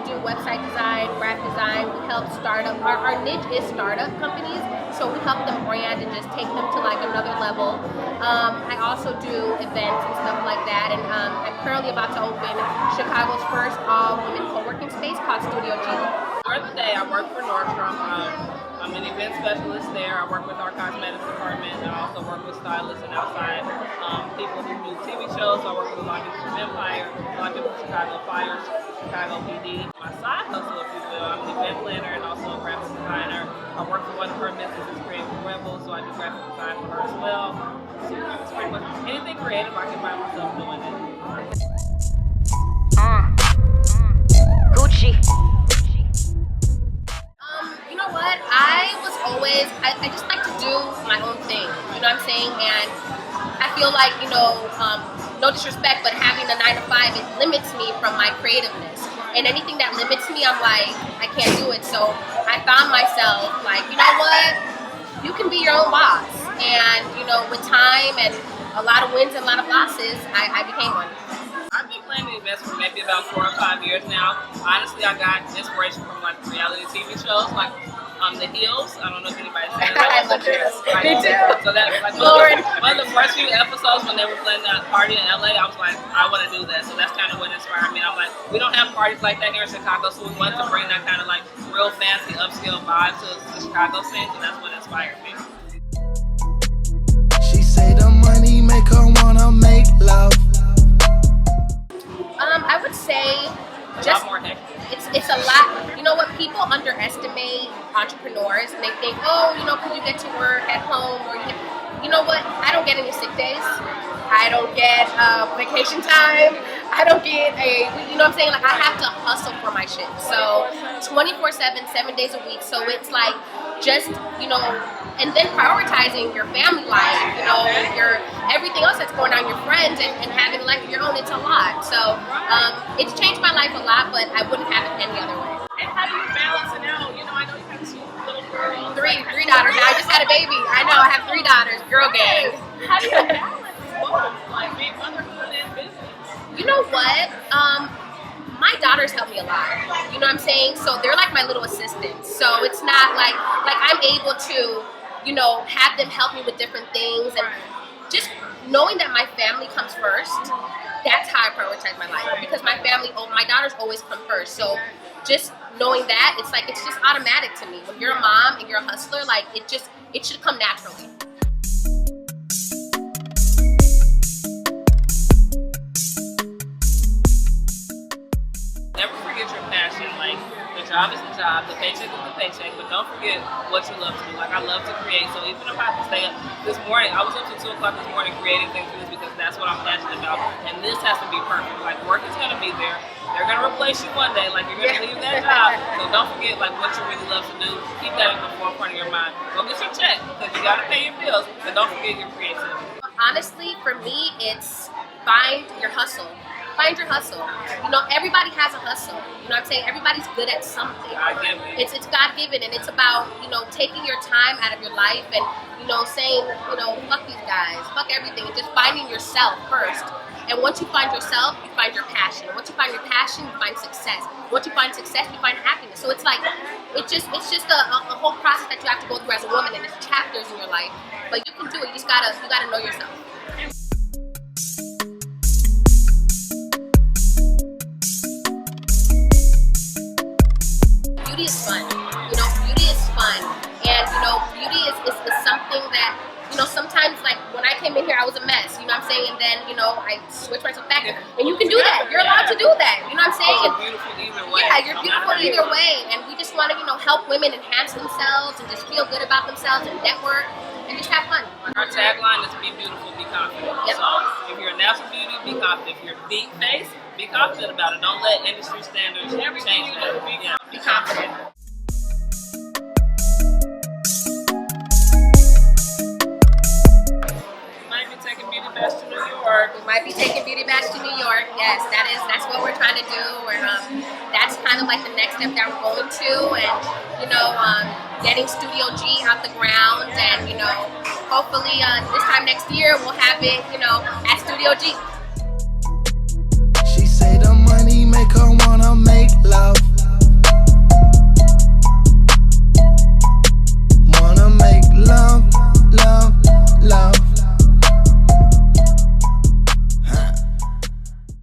do website design, graphic design. We help startup. Our niche is startup companies, so we help them brand and just take them to like another level. I also do events and stuff like that, and I'm currently about to open Chicago's first all-women co-working space called Studio G. During the day, I work for Nordstrom. I'm an event specialist there. I work with our cosmetics department, and I also work with stylists and outside people who do TV shows. So I work with a lot of people from Empire, a lot of people from Chicago Fire, Chicago PD. My side hustle, if you will, I'm an event planner and also a graphic designer. I work for one of her businesses, Creative Rebel, so I do graphic design for her as well. So it's pretty much anything creative, I can find myself doing it. Gucci. You know what? I just like to do my own thing. You know what I'm saying? And I feel like, no disrespect, but having a 9 to 5, it limits me from my creativeness. And anything that limits me, I'm like, I can't do it. So I found myself like, you know what? You can be your own boss. And, with time and a lot of wins and a lot of losses, I became one. I've been planning events for maybe about 4 or 5 years now. Honestly, I got inspiration from like reality TV shows, like The Hills. I don't know if anybody's seen that. I love this. Me too. So that like one of the first few episodes when they were planning that party in LA, I was like, I want to do that. So that's kind of what inspired me. I'm like, we don't have parties like that here in Chicago, so we wanted to bring that kind of like real fancy upscale vibe to the Chicago scene, so that's what inspired me. She say the money make her wanna make love. I would say just it's a lot. You know what? People underestimate entrepreneurs and they think, oh, could you get to work at home or you know what? I don't get any sick days. I don't get vacation time. I don't get you know what I'm saying? Like I have to hustle for my shit. So 24/7, 7 days a week. So it's like just, and then prioritizing your family life, your everything else that's going on, your friends and having a life of your own, it's a lot. So it's changed my life a lot, but I wouldn't have it any other way. And how do you balance it out? I know you have 2 little girls. Three daughters. I just had a baby. I know, I have 3 daughters. Girl gang. How do you balance both? Like being motherhood and business? You know what? My daughters help me a lot. You know what I'm saying? So they're like my little assistants. So it's not like I'm able to, have them help me with different things, and just knowing that my family comes first. That's how I prioritize my life, because my daughters always come first. So just knowing that, it's just automatic to me. When you're a mom and you're a hustler, like it should come naturally. Never forget your passion. Like, the job is the job, the paycheck is the paycheck, but don't forget what you love to do. Like, I love to create, so even if I have to stay up this morning, I was up till 2 o'clock this morning creating things for this because that's what I'm passionate about, and this has to be perfect. Like, work is going to be there. They're going to replace you one day. Like, you're going to leave that job, so don't forget, like, what you really love to do. Keep that in the forefront of your mind. Go get your check, because you got to pay your bills, but don't forget your creativity. Honestly, for me, it's find your hustle. Find your hustle. Everybody has a hustle. You know what I'm saying? Everybody's good at something. It's God-given, and it's about, taking your time out of your life and, saying, fuck these guys, fuck everything, and just finding yourself first. And once you find yourself, you find your passion. And once you find your passion, you find success. Once you find success, you find happiness. So it's like, it's just a whole process that you have to go through as a woman, and it's chapters in your life. But you can do it. You gotta know yourself. Beauty is fun. Beauty is fun. And, beauty is something that, sometimes, like, when I came in here, I was a mess, you know what I'm saying? And then, I switched myself back. And you can do that. You're allowed to do that. You know what I'm saying? You're beautiful either way. Yeah, you're beautiful either way. And we just want to, help women enhance themselves and just feel good about themselves and network and just have fun. Our tagline is be beautiful, be confident. Yep. So if you're a natural beauty, be confident. If you're deep face, be confident about it. Don't let industry standards change that. Be confident. We might be taking Beauty Bash to New York. Yes, that's what we're trying to do. That's kind of like the next step that we're going to, and getting Studio G out the ground, and hopefully this time next year we'll have it at Studio G.